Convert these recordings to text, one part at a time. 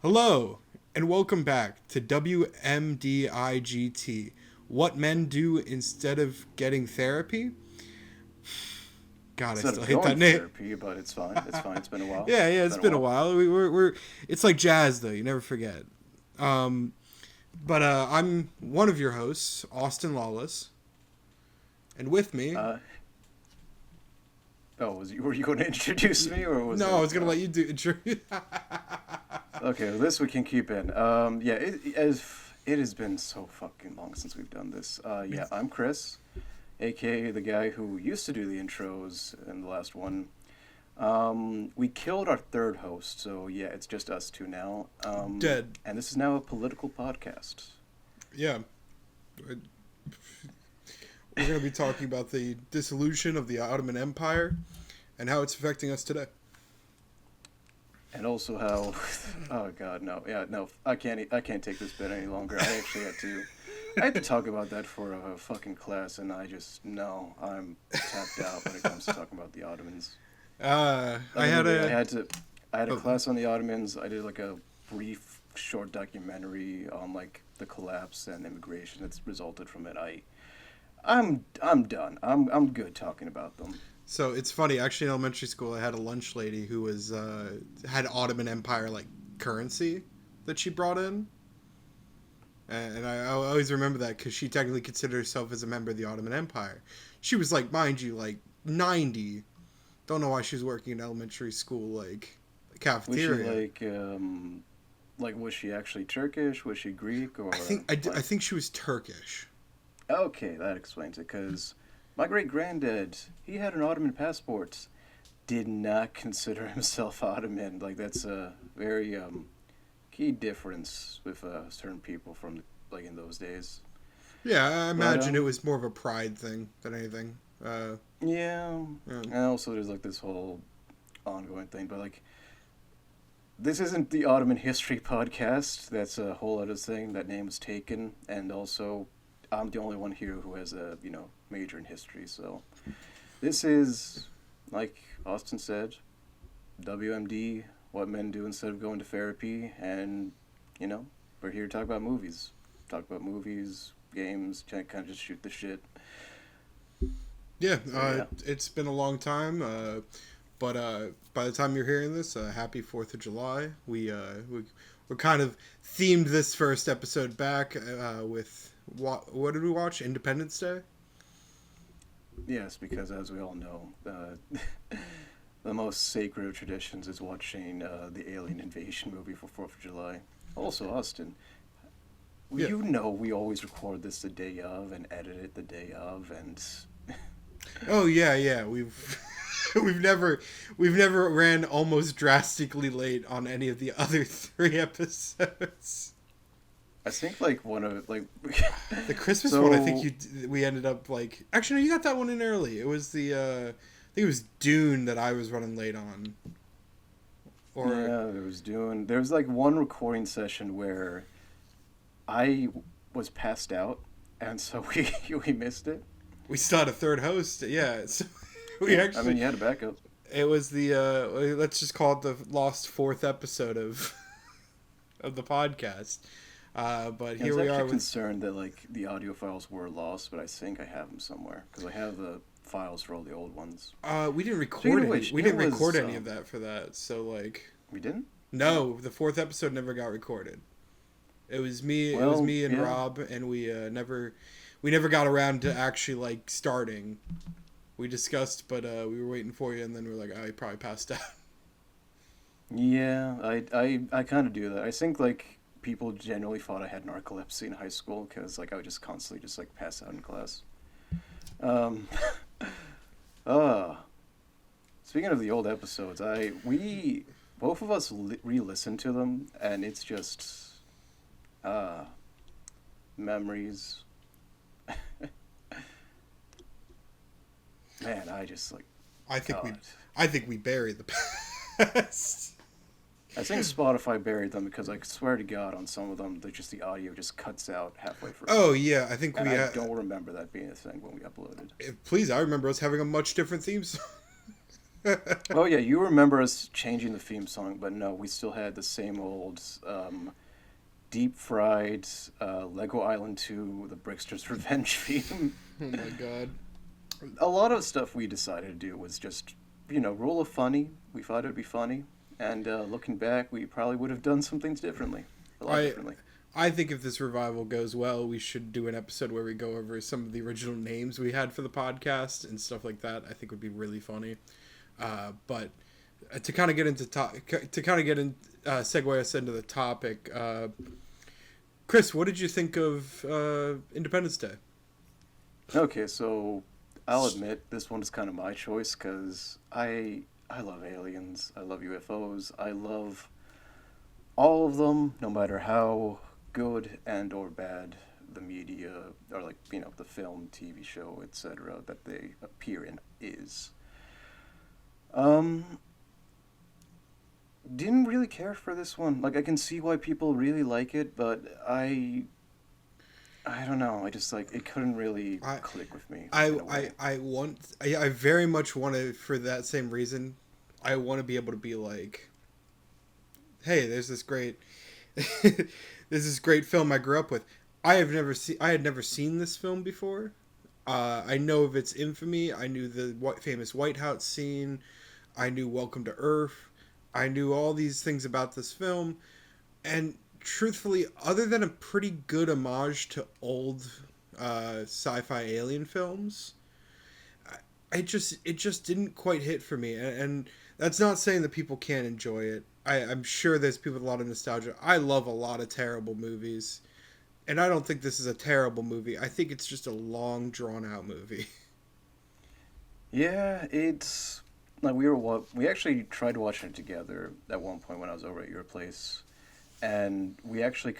Hello, and welcome back to WMDIGT. What men do instead of getting therapy? God, I Instead still of hate going that to name. therapy, but it's fine. It's fine. It's been a while. Yeah, It's it's been a been a while. while. We're it's like jazz though. You never forget. Um, but I'm one of your hosts, Austin Lawless, and with me. Uh, were you going to introduce me, or was No, I it? was gonna let you do. Okay, well, this we can keep in. Yeah, it has been so fucking long since we've done this. Yeah, I'm Chris, aka the guy who used to do the intros in the last one. We killed our third host, so yeah, it's just us two now. Dead. And this is now a political podcast. Yeah, we're gonna be talking about the dissolution of the Ottoman Empire and how it's affecting us today. And also how, oh god, no, yeah, no, I can't take this bit any longer. I had to talk about that for a fucking class, and no, I'm tapped out when it comes to talking about the Ottomans. I Like had literally, a. I had a Oh, class on the Ottomans. I did like a brief, short documentary on like the collapse and immigration that's resulted from it. I'm done. I'm good talking about them. so it's funny. Actually, in elementary school, I had a lunch lady who was had Ottoman Empire like currency that she brought in, and I always remember that because she technically considered herself as a member of the Ottoman Empire. She was like, mind you, like 90. Don't know why she was working in elementary school like Was she cafeteria. like was she actually Turkish? Was she Greek or I like? think she was Turkish. Okay, that explains it. Cause my great granddad, he had an Ottoman passport. Did not consider himself Ottoman. Like that's a very key difference with certain people from like in those days. Yeah, I But imagine it was more of a pride thing than anything. yeah, Yeah. and also there's like this whole ongoing thing. But like this isn't the Ottoman history podcast. That's a whole other thing. That name was taken, and also I'm the only one here who has a major in history. So this is like Austin said, WMD, what men do instead of going to therapy, and you know we're here to talk about movies, games, kind of just shoot the shit. Yeah, So yeah, it's been a long time, but by the time you're hearing this, happy 4th of July. We kind of themed this first episode back with what did we watch? Independence Day? yes, because as we all know, the most sacred of traditions is watching the alien invasion movie for 4th of July. Also, Austin, Yeah. you know we always record this the day of and edit it the day of, and Oh yeah, yeah. We've never we've never ran almost drastically late on any of the other three episodes. I think like one of like The Christmas one, I think so we ended up like actually no, you got that one in early. It was the I think it was Dune that I was running late on, or yeah, there was like one recording session where I was passed out, and so we missed it. we still had a third host. Yeah, so we Yeah, I actually mean you had a backup. it was the let's just call it the lost fourth episode of of the podcast. But I here was we are actually with. concerned that like the audio files were lost, but I think I have them somewhere because I have the files for all the old ones. We didn't Speaking record of any. which, We it didn't record was any of that for that. So like, we didn't. no, the fourth episode never got recorded. It was me. It was Well, me and yeah. Rob, and we never got around to actually like starting. We discussed, but we were waiting for you, and then we were like, oh, you probably passed out. Yeah, I kind of do that. I think like people generally thought I had narcolepsy in high school because like I would just constantly just like pass out in class. Um, uh, speaking of the old episodes, I we both of us re-listened to them, and it's just uh memories. Man, I just like I think we, God. I think we buried the past. I think Spotify buried them because I swear to God, on some of them, the audio just cuts out halfway through, Oh yeah, I think and we. I don't remember that being a thing when we uploaded. Please, I remember us having a much different theme song. Oh yeah, you remember us changing the theme song, but no, we still had the same old deep fried Lego Island 2, the Brickster's Revenge theme. Oh my god. A lot of stuff we decided to do was just, rule of funny. We thought it'd be funny, and looking back, we probably would have done some things differently, a lot I differently. I think if this revival goes well, we should do an episode where we go over some of the original names we had for the podcast and stuff like that. I think would be really funny. But to kind of get into segue us into the topic, Chris, what did you think of Independence Day? Okay, so I'll admit this one is kind of my choice because I love aliens, I love UFOs, I love all of them, no matter how good and or bad the media or like the film, TV show, etc. that they appear in is. Um, didn't really care for this one. Like I can see why people really like it, but I don't know. I just like it couldn't really I click with me I in a way. I very much want to, for that same reason. I want to be able to be like, hey, there's this great there's this great film I grew up with. I had never seen this film before. I know of its infamy. I knew the famous White House scene. I knew Welcome to Earth. I knew all these things about this film, and truthfully, other than a pretty good homage to old sci-fi alien films, it just didn't quite hit for me. And that's not saying that people can't enjoy it. I'm sure there's people with a lot of nostalgia. I love a lot of terrible movies, and I don't think this is a terrible movie. I think it's just a long, drawn out movie. Yeah, it's like we actually tried watching it together at one point when I was over at your place, and we actually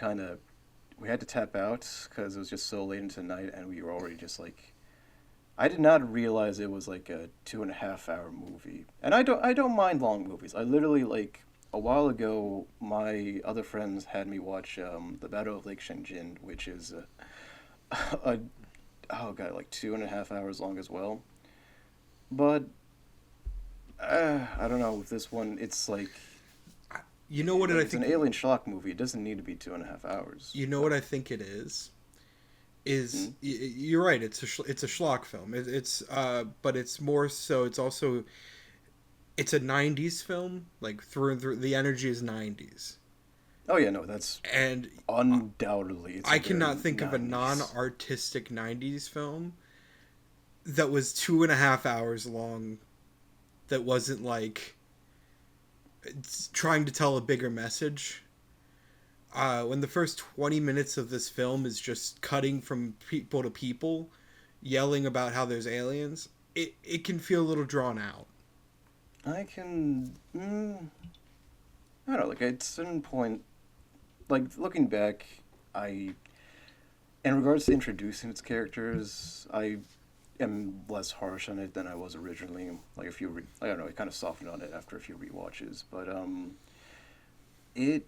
we had to tap out because it was just so late into the night, and we were already just like I did not realize it was like a 2.5 hour movie, and I don't mind long movies. I literally like a while ago my other friends had me watch the Battle of Lake Shenzhen, which is a oh god like 2.5 hours long as well, but I don't know with this one it's like. You know what Like I it's an think? alien schlock movie. It doesn't need to be 2.5 hours. You know what I think it is? Hmm? You're right. It's a schlock film. It's but it's more so. It's also it's a '90s film. Like through and through, the energy is '90s, Oh yeah, no, that's and undoubtedly it's a I very cannot think of a 90s. non-artistic '90s film that was 2.5 hours long that wasn't like it's trying to tell a bigger message. When the first 20 minutes of this film is just cutting from people to people, yelling about how there's aliens, it can feel a little drawn out. I can, I don't know, like at a certain point, like looking back, I, in regards to introducing its characters, I am less harsh on it than I was originally. Like a few, I don't know, I kind of softened on it after a few rewatches, but it.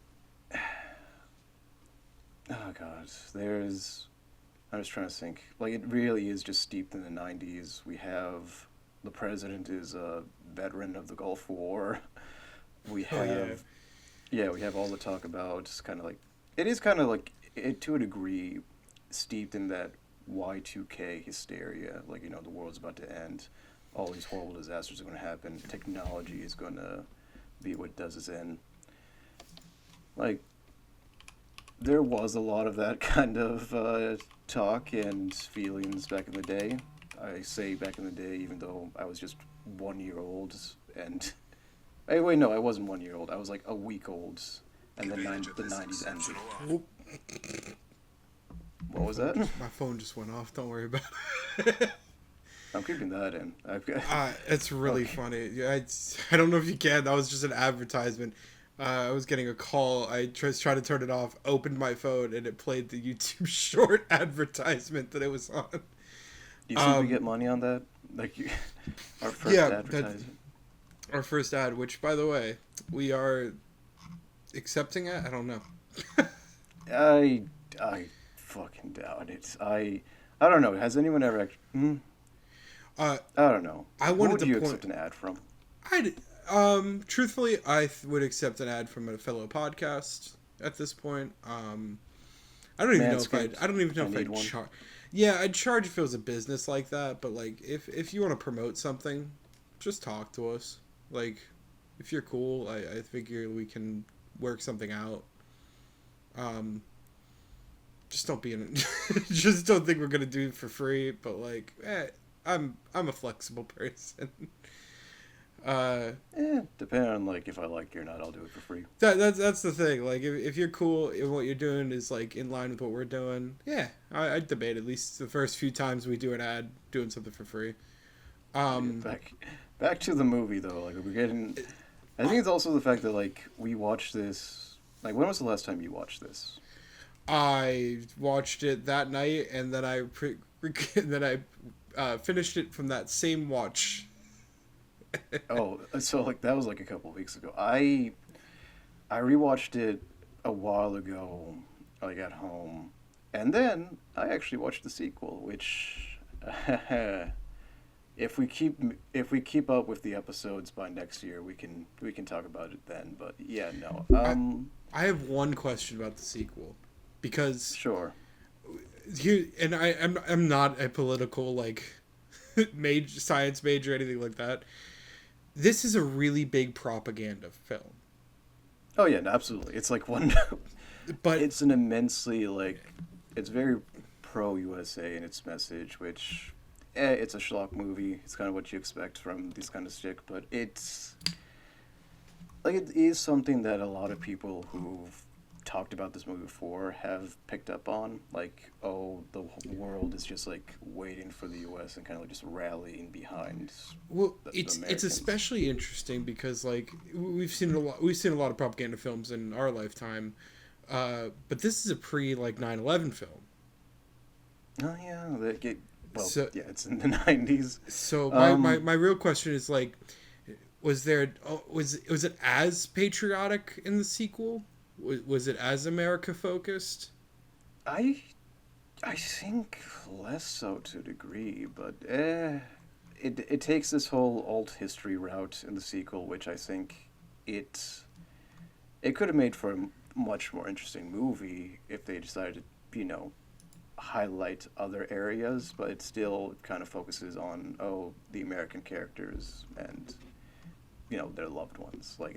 Oh god, there's. I was trying to think. Like it really is just steeped in the '90s. We have the president is a veteran of the Gulf War. We Oh yeah. have yeah, we have all the talk about kind of like it is kind of like it to a degree steeped in that Y2K hysteria. Like the world's about to end, all these horrible disasters are going to happen. Technology is going to be what does us in. Like there was a lot of that kind of talk and feelings back in the day. I say back in the day, even though I was just 1 year old, and hey, wait, no, I wasn't 1 year old. I was like a week old, and the '90s ended. Oop, What was that? my phone just went off. Don't worry about it. I'm keeping that in. I've got. It's really Okay. funny. Yeah, I don't know if you can. That was just an advertisement. I was getting a call. I just tried to turn it off, opened my phone, and it played the YouTube short advertisement that it was on. Do you think we Um, get money on that? Like our first yeah, that advertisement. our first ad, which by the way, we are accepting it. I don't know. I fucking doubt it. I don't know. Has anyone ever? Uh, I don't know. I Who wanted would to you point. accept an ad from? I'd truthfully, would accept an ad from a fellow podcast at this point. I don't even know if Manscaped. I don't even know I if need I'd one. charge. Yeah, I'd charge if it was a business like that. But like, if you want to promote something, just talk to us. Like, if you're cool, I figure we can work something out. Um, just don't be in. Just don't think we're gonna do it for free. But like, I'm a flexible person. Depending on like if I like you or not, I'll do it for free. That's the thing. Like, if you're cool and what you're doing is like in line with what we're doing, yeah, I'd debate at least the first few times we do an ad doing something for free. Yeah, Um, back to the movie though. Like we're getting. I think it's also the fact that like we watched this. Like when was the last time you watched this? I watched it that night, and then and then I finished it from that same watch. Oh, so like that was like a couple of weeks ago. I rewatched it a while ago, like at home, and then I actually watched the sequel, which if we keep up with the episodes by next year, we can talk about it then. But yeah, no. I, I have one question about the sequel, because Sure. here, and I'm not a political like major science major or anything like that. This is a really big propaganda film, Oh yeah, no, absolutely. It's like one. but It's an immensely like, it's very pro USA in its message, which, it's a schlock movie. It's kind of what you expect from this kind of stick, but it's like it is something that a lot of people who've talked about this movie before have picked up on. Like, oh, the world is just like waiting for the U.S. and kind of like just rallying behind well, the it's Americans. especially interesting because like we've seen a lot of propaganda films in our lifetime, but this is a pre like 9/11 film. Oh yeah, well, So yeah, it's in the 90s. so Um, my real question is like, was it as patriotic in the sequel? Was it as America focused? I I think less so to a degree, but it takes this whole alt history route in the sequel, which I think it it could have made for a much more interesting movie if they decided to, highlight other areas, but it still kind of focuses on, oh, the American characters and their loved ones. Like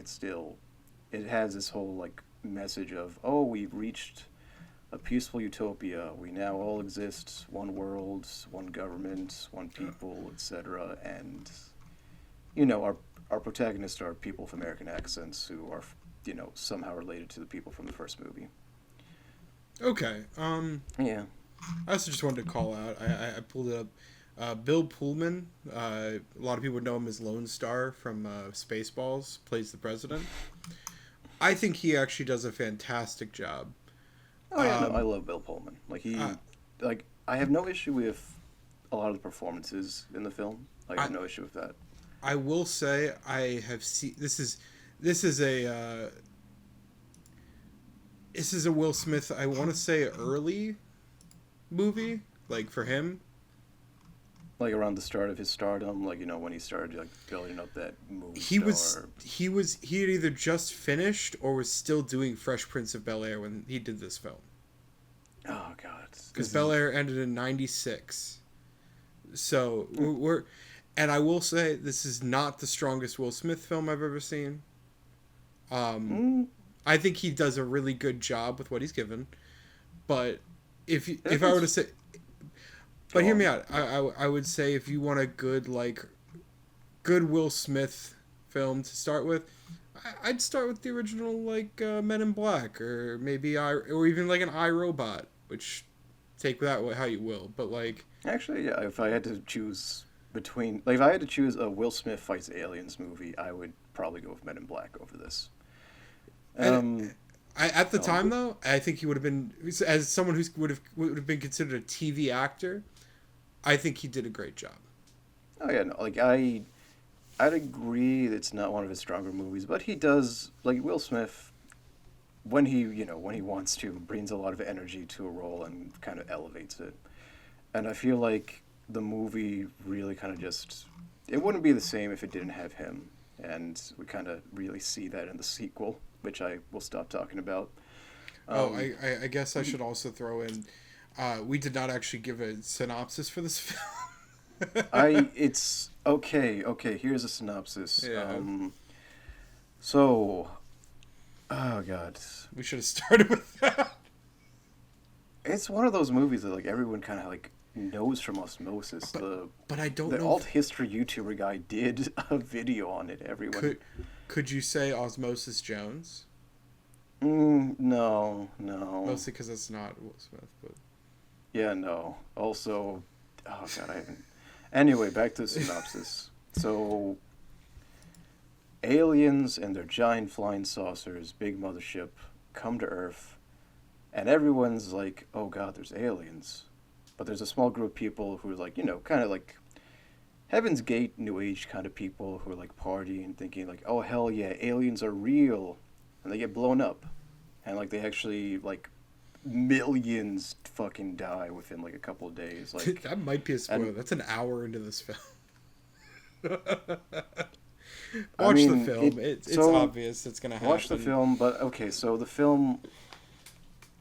it has this whole like message of, oh, we've reached a peaceful utopia. We now all exist, one world, one government, one people, etc. And our protagonists are people with American accents who are somehow related to the people from the first movie. Okay. Yeah. I also just wanted to call out. I pulled it up. Bill Pullman. A lot of people would know him as Lone Star from Spaceballs. Plays the president. I think he actually does a fantastic job. Oh yeah, no, I Um, love Bill Pullman. uh, Like I have no issue with a lot of the performances in the film. Like I I have no issue with that. I will say I have seen this is a this is a Will Smith. I want to say early movie like for him. Like around the start of his stardom, like when he started like building up that movie He was star. he had either just finished or was still doing Fresh Prince of Bel Air when he did this film. Oh God, Because Bel Air ended in '96. So we're, and I will say this is not the strongest Will Smith film I've ever seen. Um, mm, I think he does a really good job with what he's given, but that if I were to was say, but go hear me on. out, I would say if you want a good Will Smith film to start with, I'd start with the original like Men in Black or maybe or even like an iRobot, which take that how you will, but like Actually, yeah, if I had to choose between, like, if I had to choose a Will Smith fights aliens movie, I would probably go with Men in Black over this. and Um, at the no, time though, I think he would have been as someone who would have been considered a TV actor. I think he did a great job. oh yeah, no, like I'd agree that it's not one of his stronger movies, but he does like Will Smith when when he wants to brings a lot of energy to a role and kind of elevates it. And I feel like the movie really kind of just it wouldn't be the same if it didn't have him. and we kind of really see that in the sequel, which I will stop talking about. Oh, Um, I guess I should also throw in. We did not actually give a synopsis for this film. it's okay. Okay, here's a synopsis. Yeah, So, oh god, we should have started with that. it's one of those movies that like everyone kind of like knows from osmosis. But The but I don't the know. alt history YouTuber guy did a video on it. Everyone, Could you say Osmosis Jones? no, no, Mostly because it's not Will Smith, but yeah, no. Also, oh god, I haven't. Anyway, back to the synopsis. So, aliens and their giant flying saucers, big mothership, come to Earth, and everyone's like, "Oh god, there's aliens." But there's a small group of people who are like, kind of like Heaven's Gate, New Age kind of people who are like partying, thinking like, "Oh hell yeah, aliens are real," and they get blown up, and like they actually like millions fucking die within like a couple of days. Like that might be a spoiler. and That's an hour into this film. I Watch the mean, film. It's so obvious it's gonna happen. watch the film, but okay, so the film,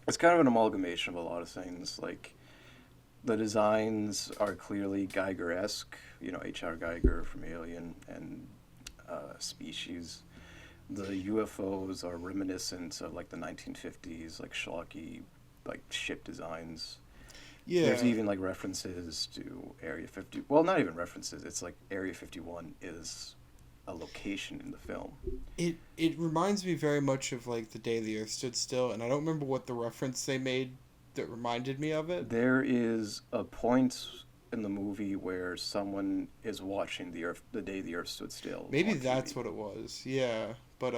it's kind of an amalgamation of a lot of things. Like the designs are clearly Geiger-esque, H.R. Geiger from Alien and Species. The UFOs are reminiscent of like the 1950s, like schlocky, like ship designs. Yeah. There's even like references to Area 50. Well, not even references. It's like Area 51 is a location in the film. It reminds me very much of like The Day the Earth Stood Still, and I don't remember what the reference they made that reminded me of it. There is a point in the movie where someone is watching the day the Earth stood still. Maybe on that's TV. what it was. Yeah, but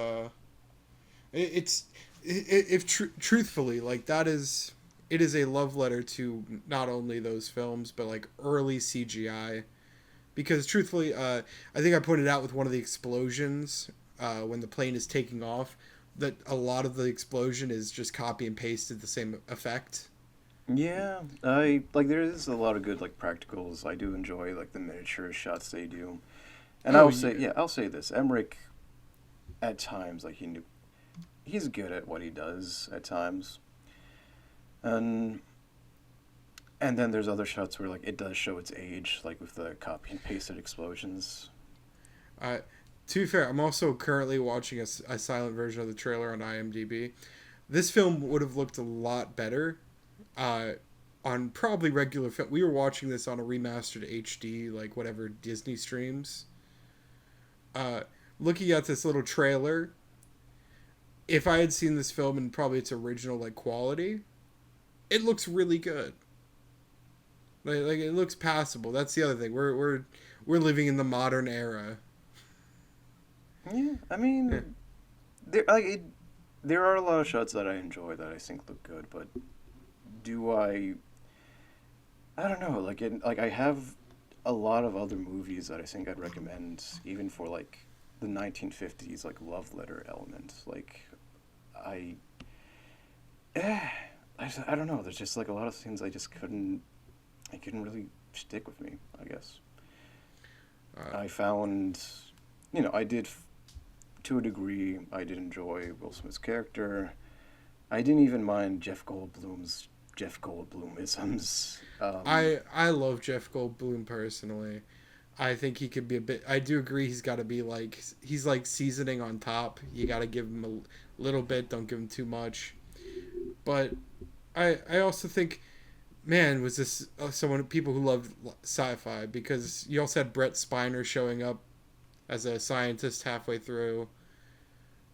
it's if truthfully, like that is it is a love letter to not only those films but like early CGI, because truthfully, I think I pointed out with one of the explosions when the plane is taking off that a lot of the explosion is just copy and pasted the same effect. Yeah, I like there is a lot of good like practicals. I do enjoy like the miniature shots they do. And Oh I'll say yeah. yeah, I'll say this. Emmerich at times like he's good at what he does at times. And and then there's other shots where like it does show its age, like with the copy and pasted explosions. Uh, to be fair, I'm also currently watching a silent version of the trailer on IMDb. This film would have looked a lot better uh, on probably regular film. We were watching this on a remastered HD, like whatever Disney streams. Uh, Looking at this little trailer, if I had seen this film in probably its original like quality, it looks really good. Like it looks passable. That's the other thing. We're living in the modern era. Yeah, I Yeah. mean, there are a lot of shots that I enjoy that I think look good, but do I don't know, like I have a lot of other movies that I think I'd recommend even for like the 1950s like love letter element. Like I eh, I don't know, there's just like a lot of things I just couldn't really stick with me, I guess. Uh, I found, I did to a degree, I did enjoy Will Smith's character. I didn't even mind Jeff Goldblumisms. I love Jeff Goldblum personally. I think he could be a bit. I do agree. He's got to be like he's like seasoning on top. You got to give him a little bit. Don't give him too much. But I also think, man, was this someone people who loved sci-fi, because you also had Brett Spiner showing up as a scientist halfway through.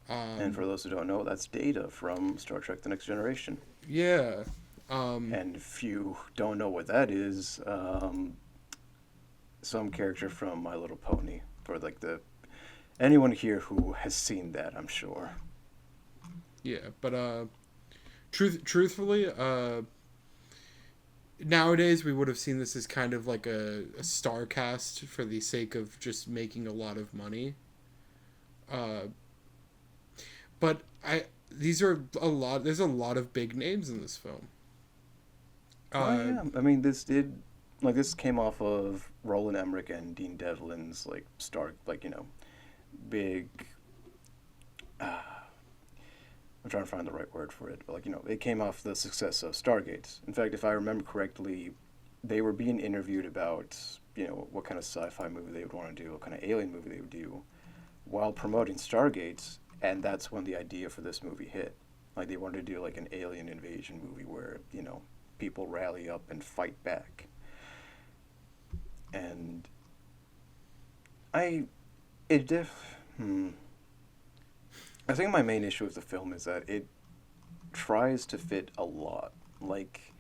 and for those who don't know, that's Data from Star Trek: The Next Generation. Yeah. And if you don't know what that is, some character from My Little Pony, for like the anyone here who has seen that, I'm sure. Yeah, but truthfully, nowadays we would have seen this as kind of like a star cast for the sake of just making a lot of money. Uh, but these are a lot. There's a lot of big names in this film. Oh yeah, I mean this came off of Roland Emmerich and Dean Devlin's like start like big. I'm trying to find the right word for it, but like it came off the success of Stargate. In fact, if I remember correctly, they were being interviewed about what kind of sci-fi movie they would want to do, what kind of alien movie they would do, while promoting Stargate, and that's when the idea for this movie hit. Like they wanted to do like an alien invasion movie where people rally up and fight back. And I, it def. I think my main issue with the film is that it tries to fit a lot. Like,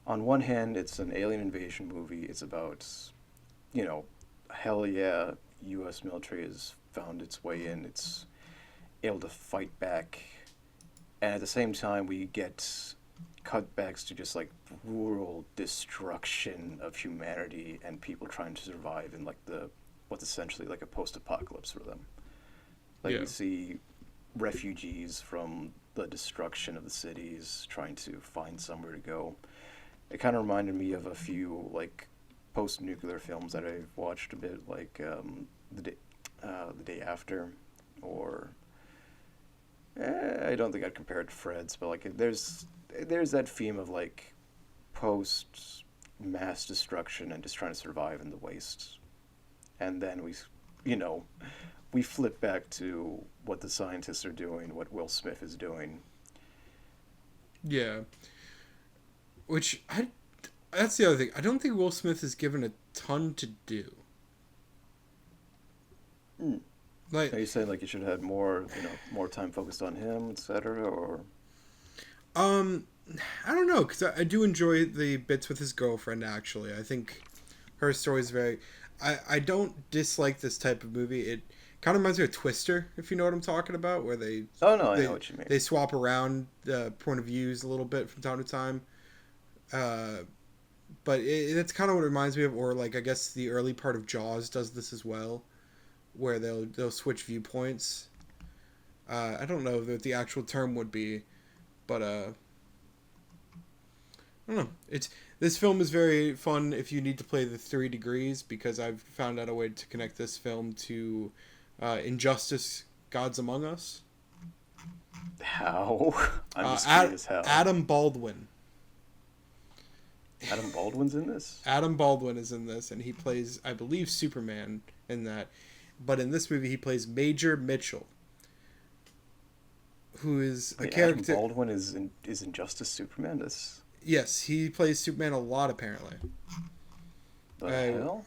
on one hand, it's an alien invasion movie. It's about, hell yeah, U.S. military has found its way in. It's able to fight back. And at the same time, we get cutbacks to just, like, brutal destruction of humanity and people trying to survive in, like, what's essentially like a post-apocalypse for them. Like, we see refugees from the destruction of the cities trying to find somewhere to go. It kind of reminded me of a few like post-nuclear films that I've watched a bit, like the day after, or I don't think I'd compare it to Fred's, but like there's that theme of like post mass destruction and just trying to survive in the waste, and then we flip back to what the scientists are doing, what Will Smith is doing. Yeah. That's the other thing. I don't think Will Smith is given a ton to do. Like, are you saying like you should have had more time focused on him, etc., or? I don't know, because I do enjoy the bits with his girlfriend, actually. I think her story is very... I don't dislike this type of movie. It kind of reminds me of Twister, if you know what I'm talking about, where they... Oh, no, I know what you mean. They swap around the point of views a little bit from time to time. But it's kind of what it reminds me of, or like, I guess the early part of Jaws does this as well, where they'll switch viewpoints. I don't know what the actual term would be, but I don't know. This film is very fun if you need to play the 3 degrees, because I've found out a way to connect this film to Injustice: Gods Among Us. How? I'm just curious how. Adam Baldwin. Adam Baldwin's in this? Adam Baldwin is in this, and he plays, I believe, Superman in that. But in this movie, he plays Major Mitchell, who is a character... Adam Baldwin is Injustice Superman? Yes, he plays Superman a lot, apparently. The hell?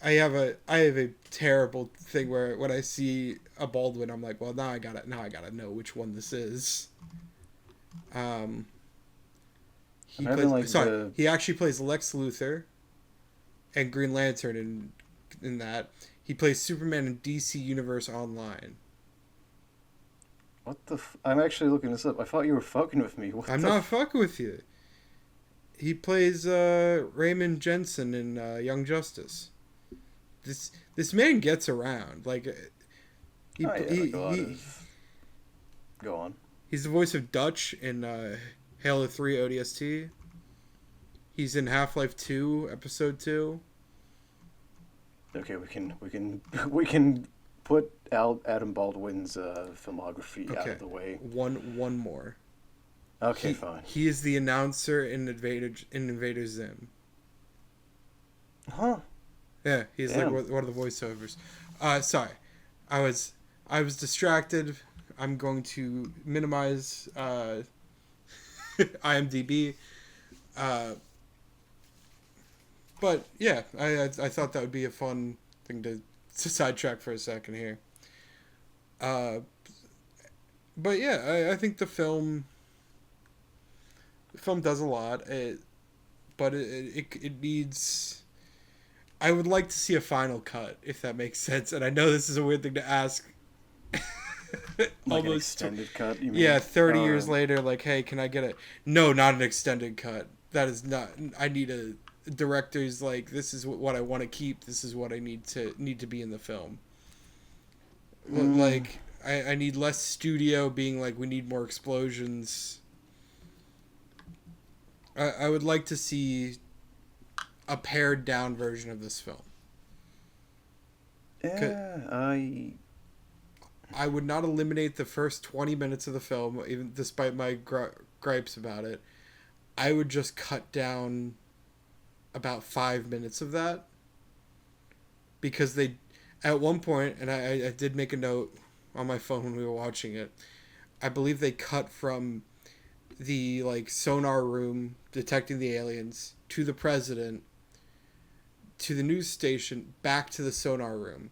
I have a terrible thing where when I see a Baldwin, I'm like, well, now I gotta know which one this is. He actually plays Lex Luthor and Green Lantern in that. He plays Superman in DC Universe Online. What the I'm actually looking this up. I thought you were fucking with me. I'm not fucking with you. He plays Raymond Jensen in Young Justice. This man gets around. Like Go on. He's the voice of Dutch in Halo 3 ODST. He's in Half-Life 2 Episode 2. Okay, we can put Adam Baldwin's filmography out of the way. One more. Okay, fine. He is the announcer in Invader Zim. Huh? Yeah, he's like one of the voiceovers. Sorry, I was distracted. I'm going to minimize IMDb. But yeah, I thought that would be a fun thing to sidetrack for a second here. But yeah, I think the film does a lot. But it needs... I would like to see a final cut, if that makes sense. And I know this is a weird thing to ask. Like an extended cut, you mean? Yeah, 30 years later, like, hey, can I get it? No, not an extended cut. That is not... I need a director's like, this is what I want to keep. This is what I need to be in the film. Like, I need less studio being like, we need more explosions. I would like to see a pared down version of this film. Yeah, I would not eliminate the first 20 minutes of the film, even despite my gripes about it. I would just cut down about 5 minutes of that, because they, at one point, and I did make a note on my phone when we were watching it, I believe they cut from the like sonar room detecting the aliens to the president to the news station back to the sonar room,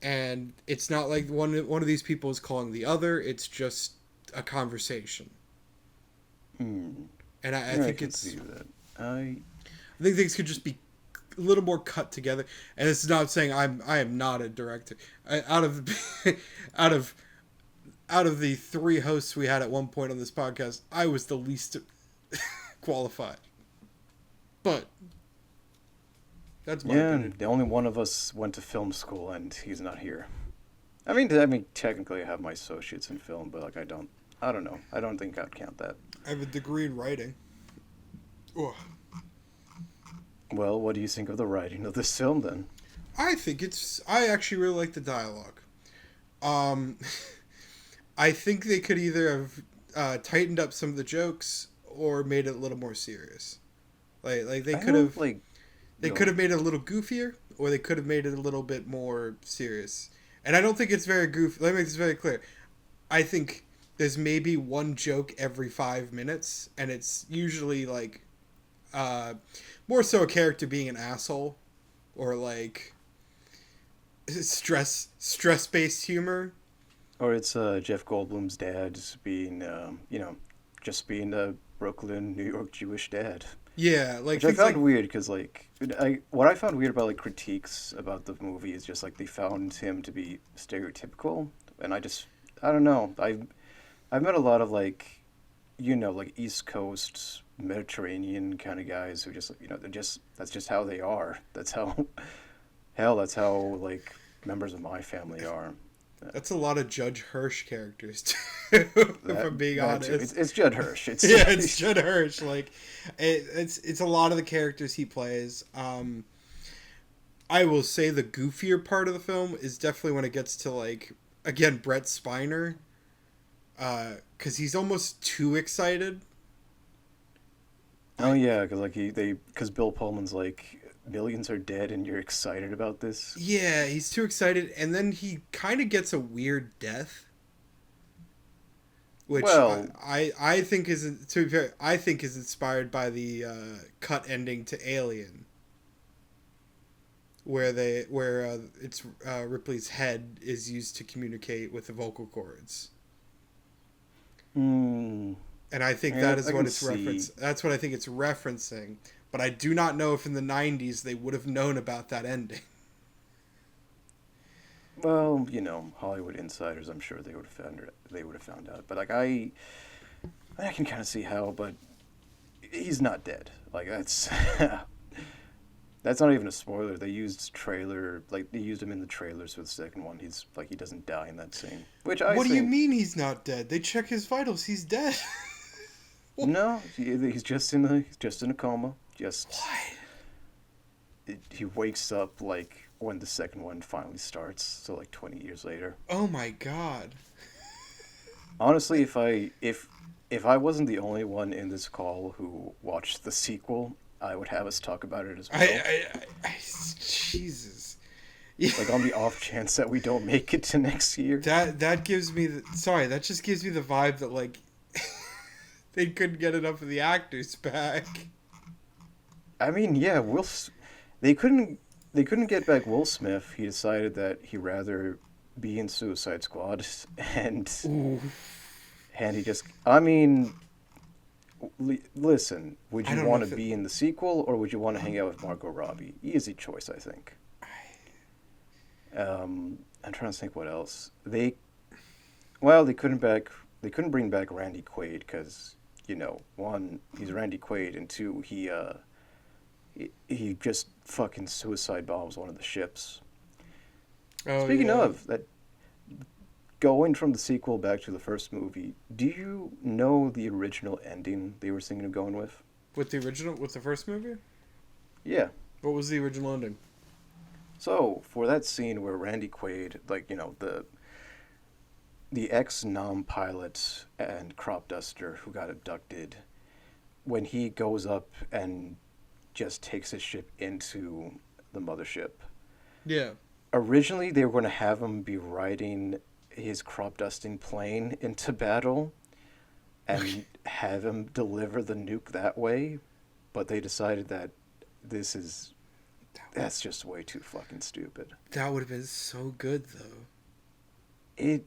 and it's not like one of these people is calling the other, it's just a conversation. Mm. And I think can see that. I think things could just be a little more cut together. And it's not saying I am not a director. Out of out of out of the three hosts we had at one point on this podcast, I was the least qualified. But that's my opinion. the only one of us went to film school, and he's not here. I mean, technically, I have my associates in film, but like, I don't know. I don't think I'd count that. I have a degree in writing. Ugh. Well, what do you think of the writing of this film, then? I actually really like the dialogue. I think they could either have tightened up some of the jokes or made it a little more serious. Like they could have could have made it a little goofier, or they could have made it a little bit more serious. And I don't think it's very goofy. Let me make this very clear. I think there's maybe one joke every 5 minutes, and it's usually like more so a character being an asshole, or like stress based humor. Or it's Jeff Goldblum's dad being, just being a Brooklyn, New York Jewish dad. Yeah, like which I found weird because, like, what I found weird about like critiques about the movie is just like they found him to be stereotypical, and I don't know. I've met a lot of like East Coast Mediterranean kind of guys who just that's just how they are. That's how that's how like members of my family are. That's a lot of Judge Hirsch characters, too, if I'm being honest. It's Judd Hirsch. It's Judd Hirsch. Like, it's a lot of the characters he plays. I will say the goofier part of the film is definitely when it gets to, like, again, Brett Spiner. Because he's almost too excited. Oh, yeah, because Bill Pullman's like, millions are dead and you're excited about this? Yeah, he's too excited, and then he kind of gets a weird death, which I think is, to be fair, I think is inspired by the cut ending to Alien, where it's Ripley's head is used to communicate with the vocal cords. And I think that is what it's referencing. That's what I think it's referencing. But I do not know if in the 90s they would have known about that ending. Well, Hollywood insiders, I'm sure they would have found out. But like I can kind of see how, but he's not dead. Like that's not even a spoiler. They used they used him in the trailers for the second one. He's like, he doesn't die in that scene. What do you mean he's not dead? They check his vitals. He's dead. No, he's just in a coma. He wakes up like when the second one finally starts, so like 20 years later. Oh my god. Honestly, if I wasn't the only one in this call who watched the sequel, I would have us talk about it as well. Jesus. Like on the off chance that we don't make it to next year. That gives me that just gives me the vibe that like they couldn't get enough of the actors back. I mean, yeah, they couldn't get back Will Smith. He decided that he'd rather be in Suicide Squad, and he just, I mean, listen, would you want to be in the sequel, or would you want to hang out with Margot Robbie? Easy choice, I think. I'm trying to think what else. They couldn't bring back Randy Quaid because, one, he's Randy Quaid, and two, he just fucking suicide bombs one of the ships. Oh, Speaking of that, going from the sequel back to the first movie, do you know the original ending they were thinking of going with? With the first movie? Yeah. What was the original ending? So for that scene where Randy Quaid, like the ex-Nam pilot and crop duster who got abducted, when he goes up and just takes his ship into the mothership. Yeah. Originally, they were going to have him be riding his crop dusting plane into battle and have him deliver the nuke that way, but they decided that this is that's just way too fucking stupid. That would have been so good, though. It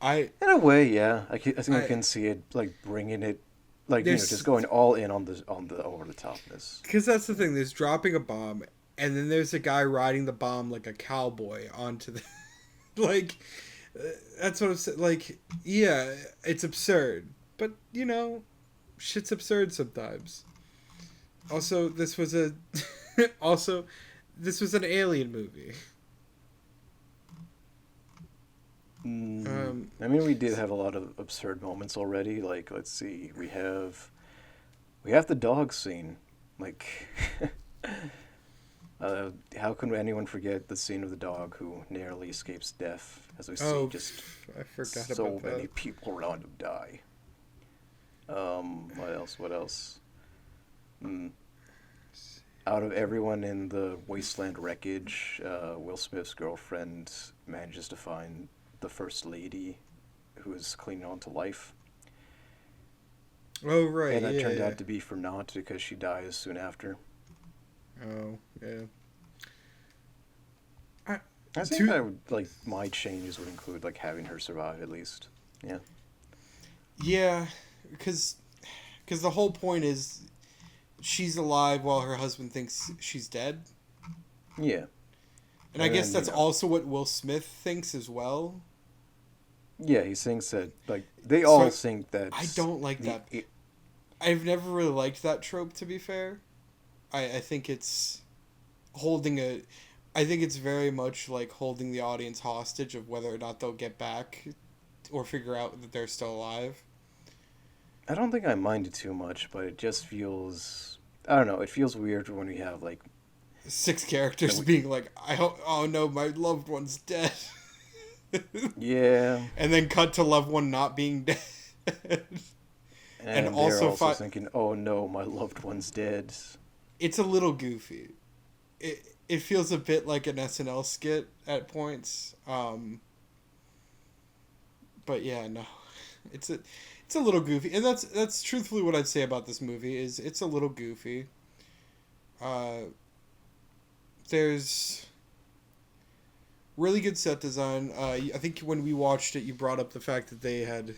I In a way, yeah, I think I I can see it like bringing it, like there's just going all in on the over the topness. because that's the thing. There's dropping a bomb, and then there's a guy riding the bomb like a cowboy onto the like. That's what I'm saying. Like, yeah, it's absurd, but shit's absurd sometimes. Also, this was a also this was an alien movie. I mean, we did have a lot of absurd moments already. Like, let's see, we have the dog scene. Like, how can anyone forget the scene of the dog who narrowly escapes death as we see just I forgot so about many that. people around him die. What else? What else? Out of everyone in the wasteland wreckage, Will Smith's girlfriend manages to find the first lady who is clinging on to life. Oh right, And that yeah, turned yeah. out to be for naught because she dies soon after. Oh yeah. I think Two. I would, like, my changes would include like having her survive at least. Yeah. Yeah, because the whole point is she's alive while her husband thinks she's dead. Yeah. And I And guess then, that's also what Will Smith thinks as well. yeah, he thinks that, like, they So all think that I don't like the that. I've never really liked that trope, to be fair. I think it's holding a. I think it's very much like holding the audience hostage of whether or not they'll get back or figure out that they're still alive. I don't think I mind it too much, but it just feels, I don't know, it feels weird when we have like Six that characters we, being like, I hope, oh no, my loved one's dead. yeah, And then cut to loved one not being dead. And and they're also, also thinking, "Oh no, my loved one's dead." it's a little goofy. It feels a bit like an SNL skit at points. But yeah, no, it's a little goofy, and that's truthfully what I'd say about this movie is it's a little goofy. Uh, there's really good set design. I think when we watched it, you brought up the fact that they had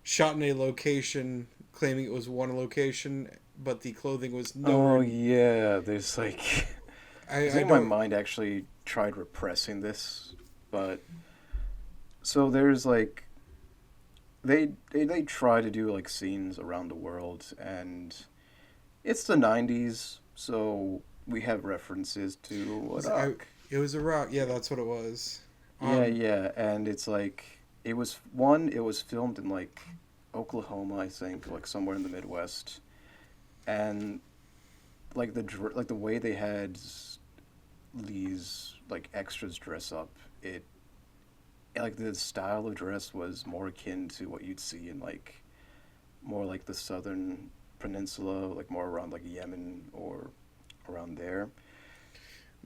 shot in a location, claiming it was one location, but the clothing was Oh nowhere. yeah, there's like, I I think my don't. mind actually tried repressing this, but so there's like they try to do like scenes around the world, and it's the '90s, so we have references to I, Iraq. it was a rock. Yeah, that's what it was. Yeah, Um, yeah, and it's like it was filmed in like Oklahoma, I think, like somewhere in the Midwest, and like like the way they had these like extras dress up, it like the style of dress was more akin to what you'd see in like more like the southern peninsula, like more around like Yemen or around there.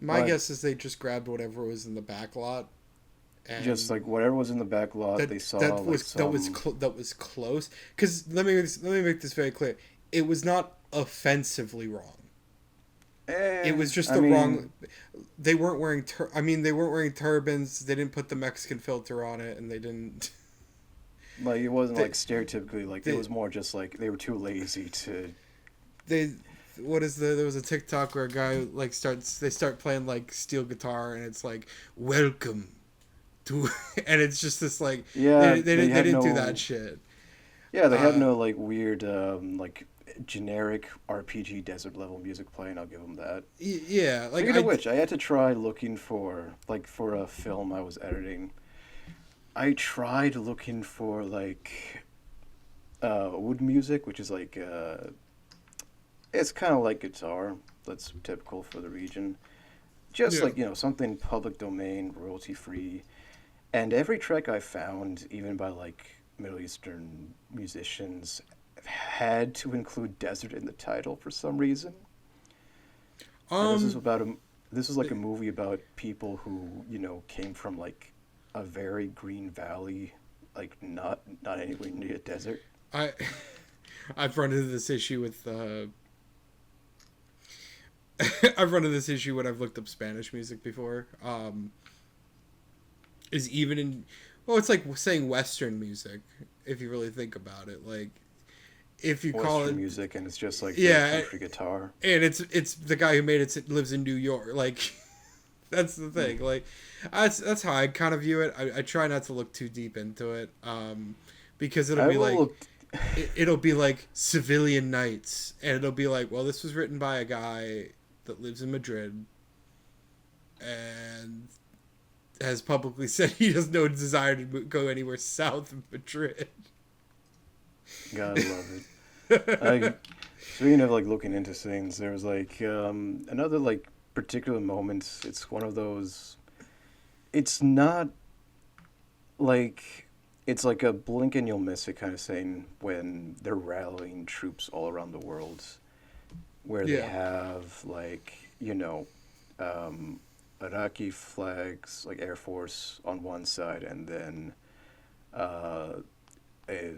my But guess is they just grabbed whatever was in the back lot just and like whatever was in the back lot, that they saw like some. that was close. Because let me make this very clear. It was not offensively wrong. It was just I the mean, wrong. They weren't wearing. I mean, they weren't wearing turbans. They didn't put the Mexican filter on it, and they didn't. like it wasn't They like stereotypically like it they was more just like they were too lazy to. they. What is there was a TikTok where a guy like they start playing like steel guitar and it's like welcome to and it's just this like Yeah, they they had didn't do that no. shit. Yeah, they had Uh, no like weird like generic RPG desert level music playing. I'll give them that. Yeah, like Speaking of which, I had to try looking for like for a film I was editing. I tried looking for like wood music, which is like it's kind of like guitar. That's typical for the region. just Yeah. like something public domain, royalty free. And every track I found, even by like Middle Eastern musicians, had to include desert in the title for some reason. And this is Um. about a this is like a movie about people who came from like a very green valley, like not anywhere near a desert. I I've run into this issue with I've run into this issue when I've looked up Spanish music before. Is even in well, it's like saying Western music if you really think about it. Like if you call Western it, music, and it's just like the yeah, country guitar. and it's the guy who made it lives in New York. Like that's the Mm. thing. Like that's how I kind of view it. I try not to look too deep into it, because it'll I be will like look. it'll be like Civilian Nights, and it'll be like, well, this was written by a guy that lives in Madrid and has publicly said he has no desire to go anywhere south of Madrid. Gotta love it. I Speaking of like looking into things, there was like another like particular moment. It's one of those. It's not like it's like a blink and you'll miss it kind of thing when they're rallying troops all around the world, where they Yeah. have like um, Iraqi flags like Air Force on one side, and then uh, a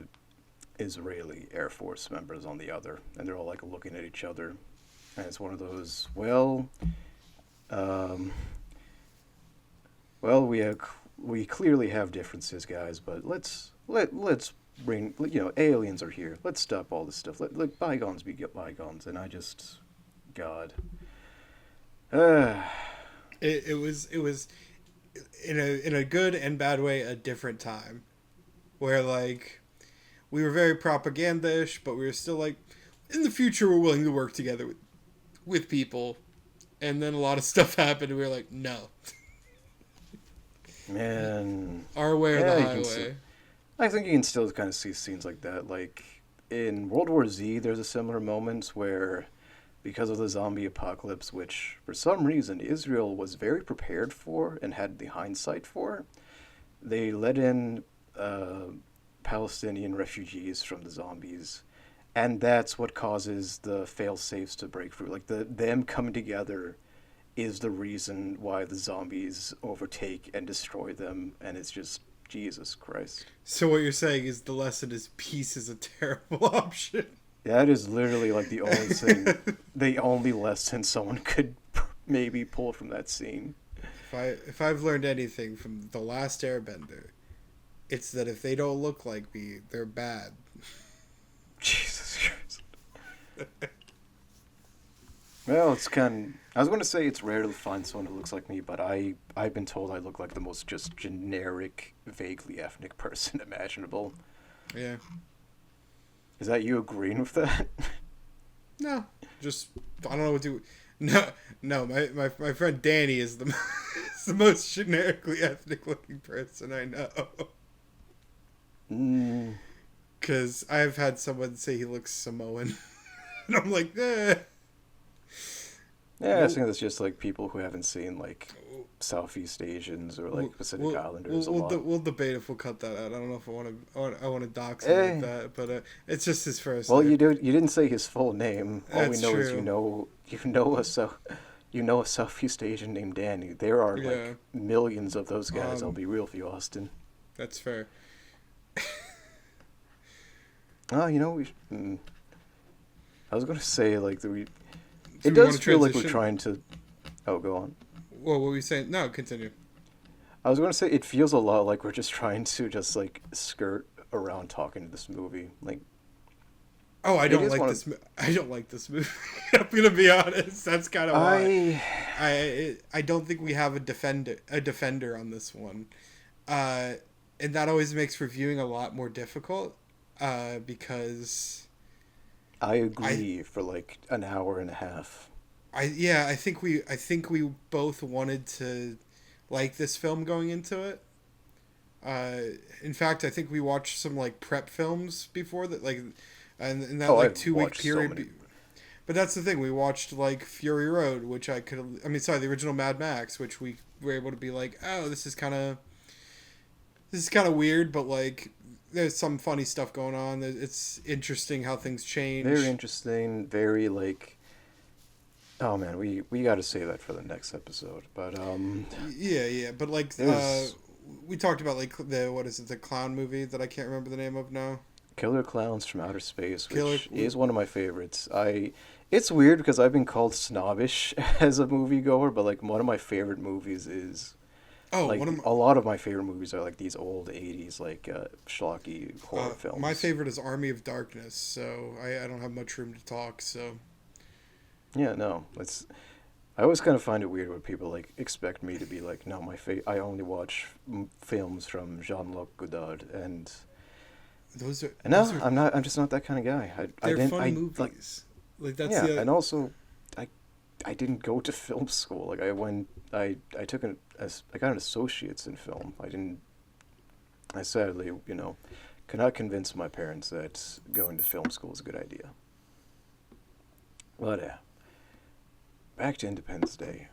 Israeli Air Force members on the other, and they're all like looking at each other, and it's one of those. Um, we clearly have differences, guys, but let's bring aliens are here. Let's stop all this stuff. Let bygones be bygones, and I just God. Uh, It was in a good and bad way a different time, where like we were very propaganda-ish, but we were still like, in the future we're willing to work together with people, and then a lot of stuff happened and we were like, no, man, our way or the yeah, you can still. highway. I think you can still kind of see scenes like that. Like in World War Z, there's a similar moment where, because of the zombie apocalypse, which for some reason Israel was very prepared for and had the hindsight for, they let in Palestinian refugees from the zombies, and that's what causes the fail safes to break through. Like them coming together is the reason why the zombies overtake and destroy them, and it's just Jesus Christ. So what you're saying is the lesson is peace is a terrible option. That is literally like the only lesson someone could maybe pull from that scene. If I've learned anything from The Last Airbender, it's that if they don't look like me, they're bad. Jesus Christ. Well, it's kind. I was going to say it's rare to find someone who looks like me, but I've been told I look like the most just generic, vaguely ethnic person imaginable. Yeah. Is that you agreeing with that? No, just I don't know what to. No. My friend Danny is the is the most generically ethnic looking person I know. Mm, Because I've had someone say he looks Samoan, and I'm like, eh. yeah, I We'll, think that's just like people who haven't seen like Southeast Asians or like Pacific we'll, Islanders a lot. we'll debate if we'll cut that out. I don't know if I want to dox him like Eh. that, but it's just his first Well, name. you didn't say his full name. All we That's know is true. you know a Southeast Asian named Danny. There are Yeah, like millions of those guys. I'll um, be real with you, Austin. that's fair. Oh, I was gonna say like So it we want does to feel like we're transition. trying to. Oh, go on. Well, what were we saying? No, continue. I was gonna say it feels a lot like we're just trying to just like skirt around talking to this movie. Like Oh, I it don't is like one of this. I don't like this movie. I'm gonna be honest. That's kind of why. I I don't think we have a defender on this one, and that always makes reviewing a lot more difficult, because I I agree for like an hour and a half. I think we both wanted to like this film going into it. In fact, I think we watched some like prep films before that, like, and in that Oh, like I've 2 week watched so period. many. But that's the thing. We watched like Fury Road, which I mean, sorry, the original Mad Max, which we were able to be like, oh, this is kind of weird, but like there's some funny stuff going on. It's interesting how things Very change. interesting. Very like. Oh man, we got to save that for the next episode. But Yeah, yeah, but like there's we talked about like the what is it, the clown movie that I can't remember the name of now. Killer Clowns from Outer Space, Killer. which is one of my favorites. It's weird because I've been called snobbish as a moviegoer, but like one of my favorite movies is Oh, like one of my, a lot of my favorite movies are like these old '80s like schlocky horror my films. favorite is Army of Darkness. So I don't have much room to talk. So Yeah, no, it's. I always kind of find it weird when people like expect me to be like, no, I only watch films from Jean-Luc Godard, those are and those no, are I'm not. I'm just not that kind of guy. I they're didn't. fun I like. movies. Like that's Yeah, the and also, I I didn't go to film school. Like I took I got an associate's in film. I didn't. I sadly, cannot convince my parents that going to film school is a good idea. But back to Independence Day.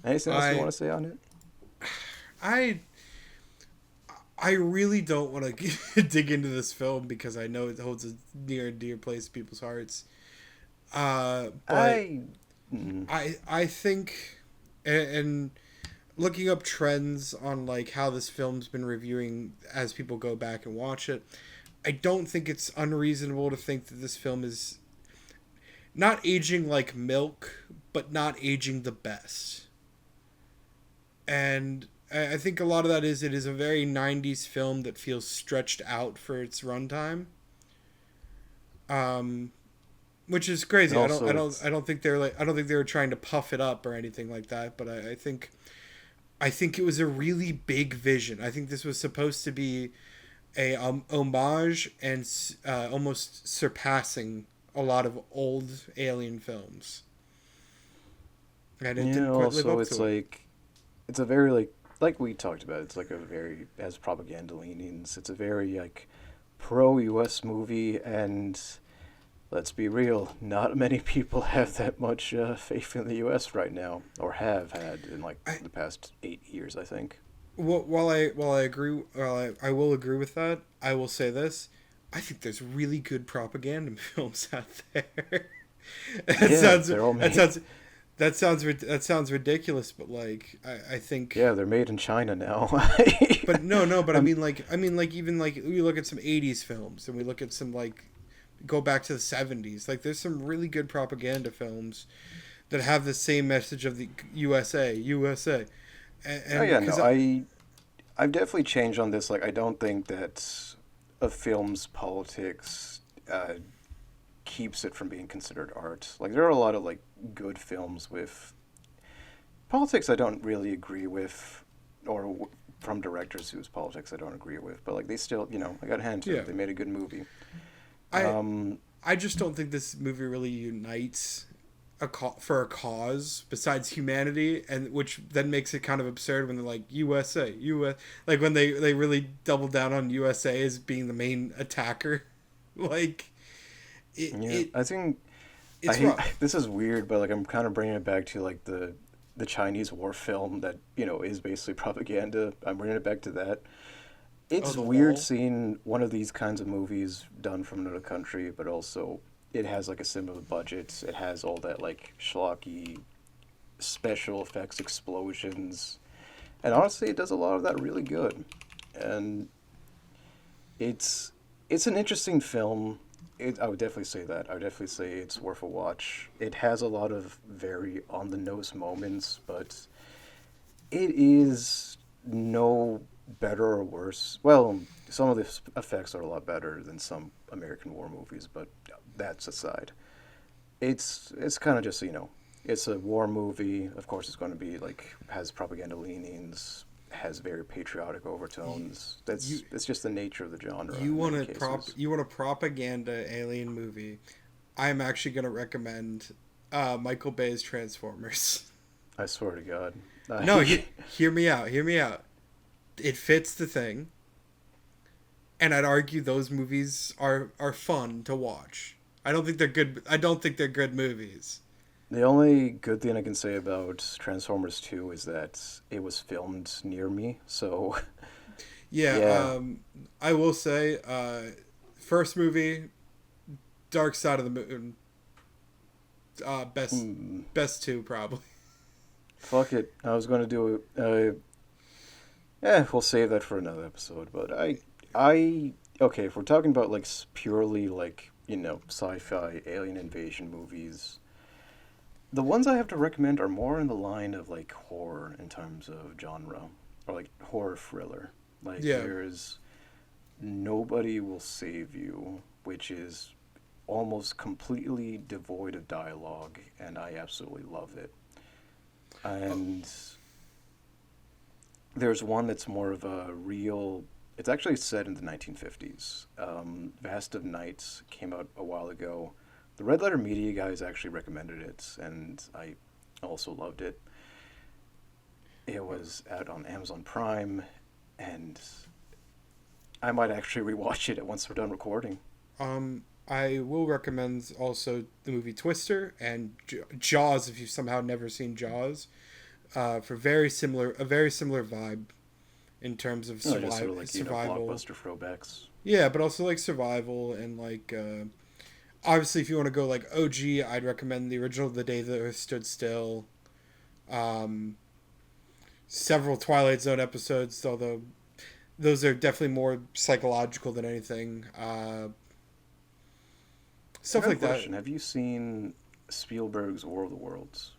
Anything else you I want to say on it? I I really don't want to dig into this film because I know it holds a near and dear place in people's hearts. But I. Mm, I think, and looking up trends on like how this film's been reviewing as people go back and watch it, I don't think it's unreasonable to think that this film is not aging like milk, but not aging the best. And I think a lot of that is it is a very '90s film that feels stretched out for its runtime. Um, which is and crazy. also, it's I don't think they're like I don't think they were trying to puff it up or anything like that. But I think it was a really big vision. I think this was supposed to be a homage and almost surpassing a lot of old Alien films, and it yeah. didn't quite live Also, up it's to it. like it's a very like we talked about. It's like a very has propaganda leanings. It's a very like pro U.S. movie, and let's be real, not many people have that much faith in the U.S. right now, or have had in like I, the past 8 years, I think. while I agree, I will agree with that. I will say this: I think there's really good propaganda films out there. that Yeah, sounds they're all that made. sounds that sounds ridiculous, but like I think, Yeah, they're made in China now. but no, but I'm, I mean like even like we look at some '80s films and we look at some like go back to the '70s. Like there's some really good propaganda films that have the same message of the USA, oh and yeah, no, because I've definitely changed on this. Like, I don't think that a film's politics keeps it from being considered art. Like, there are a lot of like good films with politics I don't really agree with, or from directors whose politics I don't agree with. But like, they still, I got a hand to yeah, them. They made a good movie. I Um, I just don't think this movie really unites for a cause besides humanity, and which then makes it kind of absurd when they're like USA, like when they really double down on USA as being the main attacker. Like yeah, I think I it's hate rough. this is weird, but like I'm kind of bringing it back to like the Chinese war film that is basically propaganda. I'm bringing it back to that. Oh, It's the weird wall. seeing one of these kinds of movies done from another country, but also it has like a similar budget. It has all that like schlocky special effects explosions, and honestly, it does a lot of that really good. And it's it's an interesting film. I would definitely say that. I would definitely say it's worth a watch. It has a lot of very on the nose moments, but it is no better or worse. Well, some of the effects are a lot better than some American war movies, but that's aside. It's kind of just it's a war movie. Of course, it's going to be like has propaganda leanings, has very patriotic You overtones. you That's just the nature of the genre in many cases. you want a propaganda alien movie. I'm actually gonna recommend Michael Bay's Transformers. I swear to God. No, I, hear me out. Hear me out. It fits the thing, and I'd argue those movies are fun to watch. I don't think they're good. I don't think they're good movies. The only good thing I can say about Transformers 2 is that it was filmed near me, so Yeah, yeah. I will say, first movie, Dark Side of the Moon, best Hmm, best two probably. fuck it. I was going to do it. Yeah, we'll save that for another episode. But okay, if we're talking about like purely like sci-fi alien invasion movies, the ones I have to recommend are more in the line of like horror in terms of genre, or like horror thriller. Like Yeah. there's Nobody Will Save You, which is almost completely devoid of dialogue, and I absolutely love it. Oh, And there's one that's more of a real. It's actually set in the 1950s. Vast of Nights came out a while ago. The Red Letter Media guys actually recommended it, and I also loved it. It was out on Amazon Prime, and I might actually rewatch it once we're done recording. I will recommend also the movie Twister and Jaws if you've somehow never seen Jaws. For a very similar vibe in terms of Just sort of like survival. blockbuster throwbacks. Yeah, but also like survival and like obviously if you want to go like OG, I'd recommend the original The Day the Earth Stood Still. Um, Several Twilight Zone episodes, although those are definitely more psychological than anything. I Stuff got a like that. question. Have you seen Spielberg's War of the Worlds?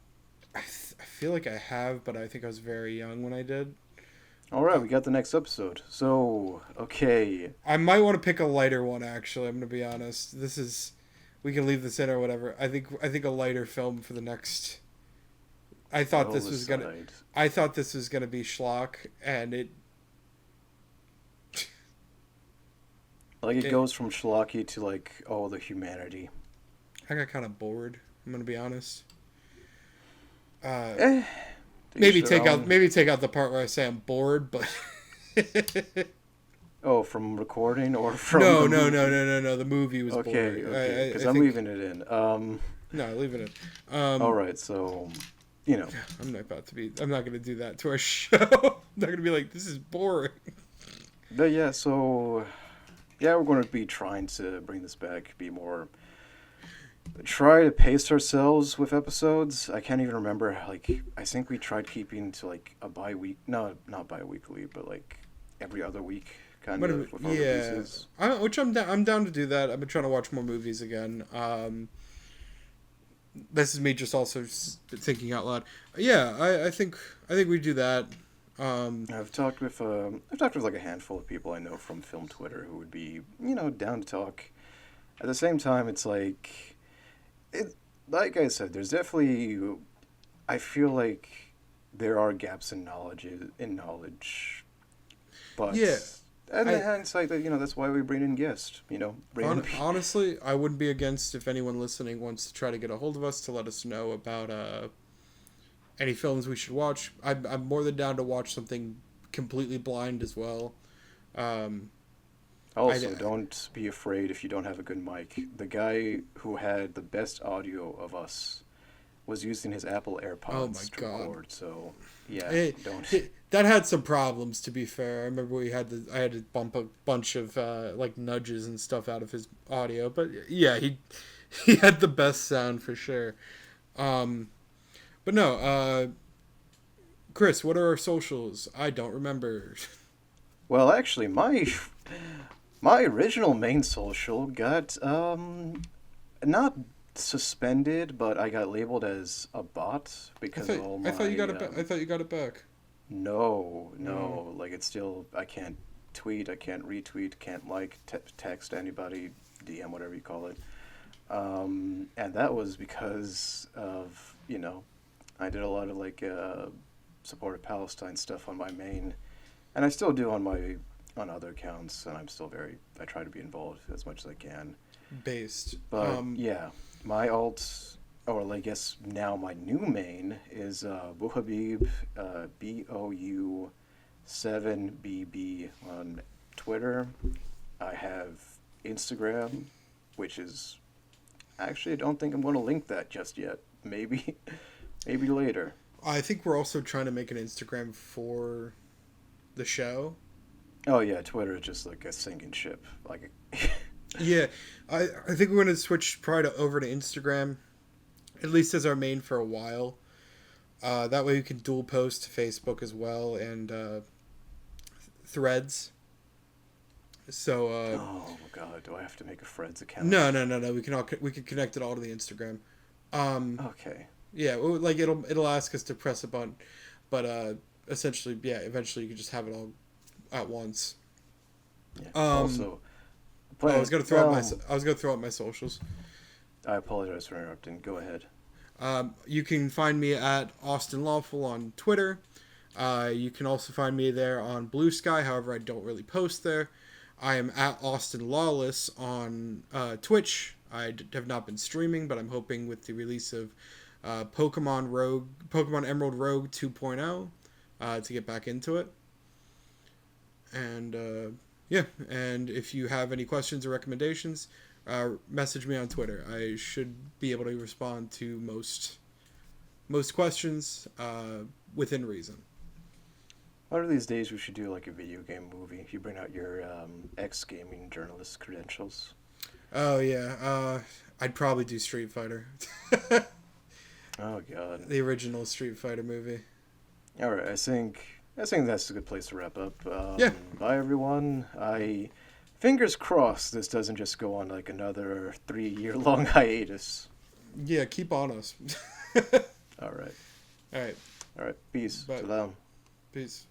I feel like I have, but I think I was very young when I did. All right, Uh, we got the next episode. So, okay. I might want to pick a lighter one. Actually, I'm gonna be honest. This is, we can leave this in or whatever. I think a lighter film for the next. I thought We'll this was gonna. decide. I thought this was gonna be schlock, and Like, it it goes from schlocky to, like, oh, the humanity. I got kind of bored. I'm gonna be honest. Uh, Eh, to each their own. maybe take out the part where I say I'm bored, but Oh, from recording or from no, the no, no, no, movie? no, no. The movie was Okay, boring. okay, because I I'm think leaving it in. no, leaving it. All right, so, you know. I'm not about to be. I'm not gonna do that to our show. I'm not gonna be like this is boring. But yeah, so, yeah, we're going to be trying to bring this back, be more try to pace ourselves with episodes. I can't even remember. Like, I think we tried keeping to like a bi-week, no, not bi-weekly, but like every other week, kind But of with our yeah, releases. which I'm down. I'm down to do that. I've been trying to watch more movies again. This is me just also thinking out loud. Yeah, I think we do that. Um, I've talked with like a handful of people I know from film Twitter who would be, down to talk. At the same time, it's like, it, like I said, there's definitely, I feel like there are gaps in knowledge. But yeah, in the I hindsight, that that's why we bring in guests. Bring in. honestly I wouldn't be against if anyone listening wants to try to get a hold of us to let us know about any films we should watch. I'm more than down to watch something completely blind as well. Um, I Also, don't be afraid if you don't have a good mic. The guy who had the best audio of us was using his Apple oh my AirPods to god, record. So yeah, don't. that had some problems. To be fair, I remember I had to bump a bunch of like nudges and stuff out of his audio. But yeah, he had the best sound for sure. Um, but no, Chris, what are our socials? I don't remember. Well, actually, my original main social got not suspended, but I got labeled as a bot because of all I thought my you got it. I thought you got it back. no, No. no, like it's still I can't tweet, I can't retweet, can't like text anybody, DM, whatever you call it. And that was because of I did a lot of like support of Palestine stuff on my main, and I still do on other accounts, and I try to be involved as much as I can. Based. But yeah, my alt, or I guess now my new main is Bouhabib, BOU7BB on Twitter. I have Instagram, which is Actually, I don't think I'm going to link that just yet. Maybe, maybe later. I think we're also trying to make an Instagram for the show. Oh yeah, Twitter is just like a sinking ship. Like, Yeah, I think we're going to switch probably over to Instagram, at least as our main for a while. That way we can dual post to Facebook as well and Threads. So oh god, do I have to make a Fred's account? no. We can connect it all to the Instagram. Okay. Yeah, like it'll ask us to press a button, but essentially, yeah, eventually you can just have it all at once. Yeah. Um, Also, I was gonna throw well, out I was gonna throw out my socials. I apologize for interrupting. Go ahead. You can find me at Austin Lawful on Twitter. You can also find me there on Blue Sky. However, I don't really post there. I am at Austin Lawless on Twitch. Have not been streaming, but I'm hoping with the release of Pokemon Emerald Rogue 2.0 to get back into it. And yeah, and if you have any questions or recommendations, message me on Twitter. I should be able to respond to most questions within reason. One of these days, we should do like a video game movie. If you bring out your ex-gaming journalist credentials. Oh yeah, I'd probably do Street Fighter. Oh god. The original Street Fighter movie. All right, I think that's a good place to wrap up. Yeah. Bye everyone. Fingers crossed this doesn't just go on like another 3-year-long hiatus. Yeah, keep on us. All right. All right. All right. Peace. Bye. Salam. Peace.